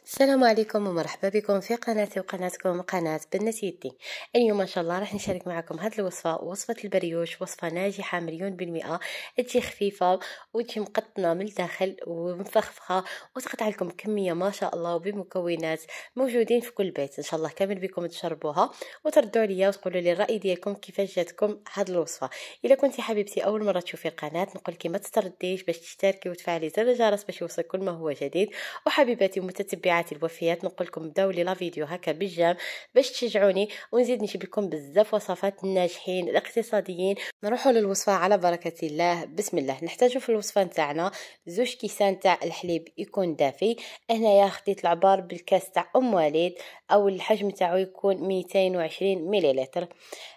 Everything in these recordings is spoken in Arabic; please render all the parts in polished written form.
السلام عليكم ومرحبا بكم في قناتي وقناتكم قناة بنات يدي. اليوم ان شاء الله راح نشارك معكم هذه الوصفة، وصفة البريوش، وصفة ناجحة مليون بالمئة. تجي خفيفة وتجي مقطنة من الداخل ومفخفخة، وتقطع لكم كمية ما شاء الله وبمكونات موجودين في كل بيت. ان شاء الله كامل بكم تجربوها وتردوا عليا وتقولوا لي الرأي ديالكم كيفاش جاتكم هذه الوصفة. الا كنتي حبيبتي اول مرة تشوفي القناة نقول لك ما تترديش باش تشتركي وتفعلي زر الجرس باش يوصل كل ما هو جديد. وحبيباتي ومتتبعاتي الوفيات نقول لكم بداو لي لا فيديو هكا بالجام باش تشجعوني ونزيد نجيب لكم بزاف وصفات الناجحين الاقتصاديين. نروحوا للوصفه على بركه الله. بسم الله. نحتاجو في الوصفه نتاعنا 2 كيسان تاع الحليب يكون دافي. هنايا خديت العبار بالكاس تاع ام وليد او الحجم تاعو يكون 220 مليلتر.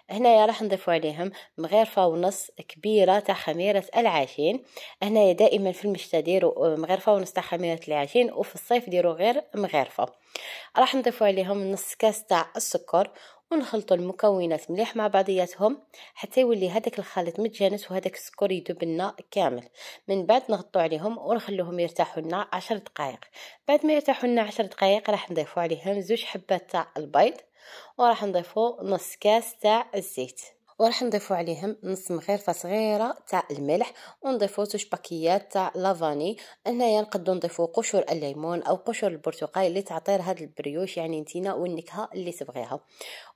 هنايا راح نضيفوا عليهم مغرفه ونص كبيره تاع خميره العجين. هنايا دائما في المشتى ديروا مغرفه ونص تاع خميره العجين، وفي الصيف ديروا غير مغرفه. راح نضيفوا عليهم نص كاس تاع السكر ونخلطوا المكونات مليح مع بعضياتهم حتى يولي هذاك الخليط متجانس وهذاك السكر يذوب لنا كامل. من بعد نغطوا عليهم ونخلوهم يرتاحوا لنا 10 دقائق. بعد ما يرتاحوا لنا 10 دقائق راح نضيفوا عليهم 2 حبات تاع البيض، وراح نضيفوا نص كاس تاع الزيت، وراح نضيفوا عليهم نص مغرفه صغيره تاع الملح، ونضيفوا 2 باكيات تاع لافاني. هنايا نقدروا نضيفوا قشور الليمون او قشور البرتقال اللي تعطي هذا البريوش يعني نتينا والنكهه اللي تبغيها.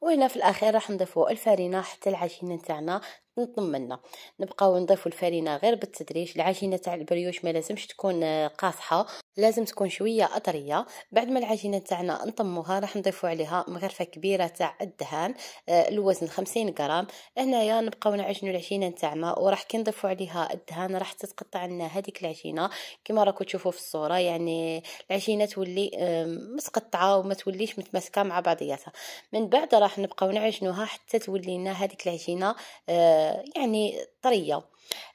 وهنا في الاخير راح نضيفوا الفرينه حتى العجينه تاعنا نطمنا. نبقاو نضيفوا الفرينه غير بالتدريج. العجينه تاع البريوش ما لازمش تكون قاصحه، لازم تكون شويه اطريه. بعد ما العجينه تاعنا نطموها راح نضيفوا عليها مغرفه كبيره تاع الدهان الوزن 50 غرام. هنايا نبقاو نعجنوا العجينه تاعنا، وراح كي نضيفوا عليها الدهان راح تتقطع لنا هذيك العجينه كما راكم تشوفوا في الصوره، يعني العجينه تولي متقطعه وما توليش متماسكه مع بعضياتها. من بعد راح نبقاو نعجنوها حتى تولي لنا هذيك العجينه يعني طريه.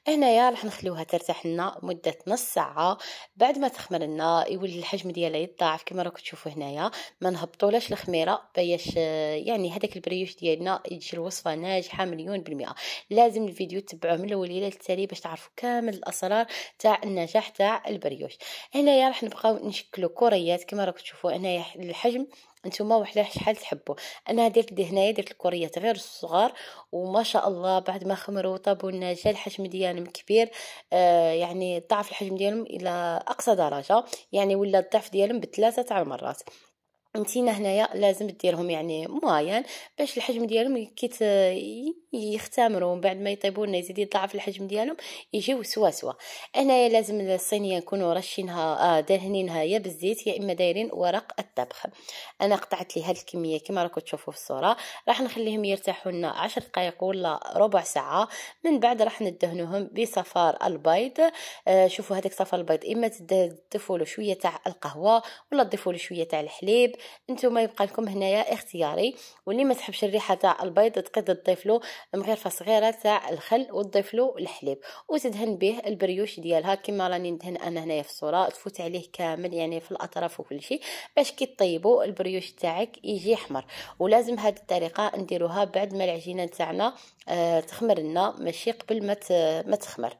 هنايا راح نخليوها ترتاح لنا مده نص ساعه. بعد ما تخمر لنا يولي الحجم ديالها يتضاعف كما راكم تشوفوا هنايا. ما نهبطولهاش الخميره باش يعني هذاك البريوش ديالنا يجي الوصفه ناجحه مليون بالمئه. لازم الفيديو تتبعوه من الاول الى التالي باش تعرفوا كامل الاسرار تاع النجاح تاع البريوش. هنايا راح نبقاو نشكلوا كريات كما راكم تشوفوا هنايا الحجم نتوما وحده شحال تحبوا. انا درت هنايا درت الكريات غير الصغار، وما شاء الله بعد ما خمروا طابوا لنا جا الحجم ديالهم كبير. يعني ضعف الحجم ديالهم الى اقصى درجه، يعني ولا الضعف ديالهم بثلاثه تاع المرات. نتينا هنايا لازم ديرهم يعني موايان باش الحجم ديالهم كي يختمروا من بعد ما يطيبوا لنا يزيد يضاعف الحجم ديالهم يجيو سوا. هنايا لازم الصينيه نكونوا رشينها دهنينها يا بالزيت يا اما دايرين ورق الطبخ. انا قطعت لي هذه الكميه كما راكم تشوفوا في الصوره. راح نخليهم يرتاحوا لنا 10 دقائق ولا ربع ساعه. من بعد راح ندهنوهم بصفار البيض. شوفوا هذاك صفار البيض اما تضيفوا له شويه تاع القهوه ولا تضيفوا له شويه تاع الحليب، انتم يبقى لكم هنايا اختياري. واللي ما تحبش الريحه تاع البيض تقدر تضيف له مغرفه صغيره تاع الخل وتضيف له الحليب وتدهن به البريوش ديالها كما راني ندهن انا هنايا في الصوره. تفوت عليه كامل يعني في الاطراف وكل شيء باش كي طيبوا البريوش تاعك يجي احمر. ولازم هذه الطريقه نديروها بعد ما العجينه تاعنا تخمر لنا، ماشي قبل ما تخمر.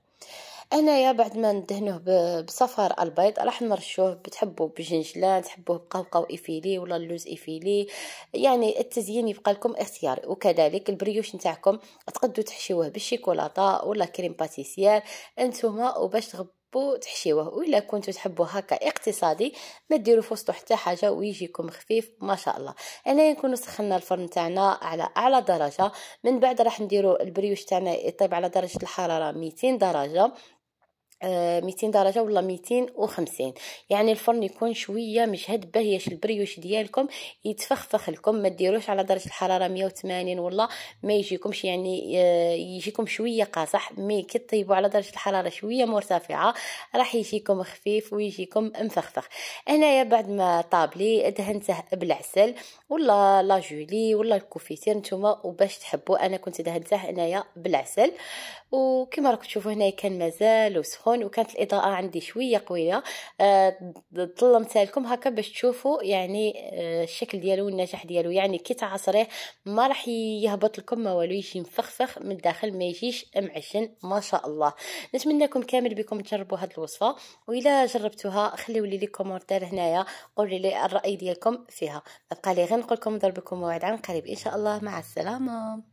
انايا بعد ما ندهنوه بصفار البيض راح نرشوه بتحبوا بجنجلان، تحبوه بقوقاو ايفيلي ولا اللوز ايفيلي، يعني التزيين يبقى لكم اختياري. وكذلك البريوش نتاعكم تقدروا تحشيوه بالشيكولاته ولا كريم باتيسير انتوما وباش تحشيوه. وإلا كنتوا تحبوا هكا اقتصادي ما ديروا فوسطو حتى حاجه ويجيكم خفيف ما شاء الله. هنا نكونوا سخنا الفرن تاعنا على اعلى درجه. من بعد راح نديروا البريوش تاعنا يطيب على درجه الحراره 200 درجه، 200 درجه ولا 250، يعني الفرن يكون شويه مجهد باش البريوش ديالكم يتفخفخ لكم. ما ديروش على درجه الحراره 180 ولا ما يجيكمش يعني يجيكم شويه قاصح. مي كي طيبوا على درجه الحراره شويه مرتفعه راح يجيكم خفيف ويجيكم مفخفخ. هنايا بعد ما طابلي دهنته بالعسل ولا لا جولي ولا الكوفيتير نتوما وباش تحبوا. انا كنت دهنته هنايا بالعسل وكما راكم تشوفوا هنايا كان مازال وسخون سخون وكانت الاضاءه عندي شويه قويه. ظلمتها لكم هكا باش تشوفوا يعني الشكل ديالو والنجاح ديالو. يعني كي تعصريه ما راح يهبط لكم ما والو، يجي مفخفخ من الداخل، ما يجيش معجن ما شاء الله. نتمنىكم كامل بكم تجربوا هذه الوصفه، واذا جربتوها خليوا لي كومونتير هنايا، قولوا لي الراي ديالكم فيها. بقى لي غير نقول لكم ضربكم موعد عن قريب ان شاء الله. مع السلامه.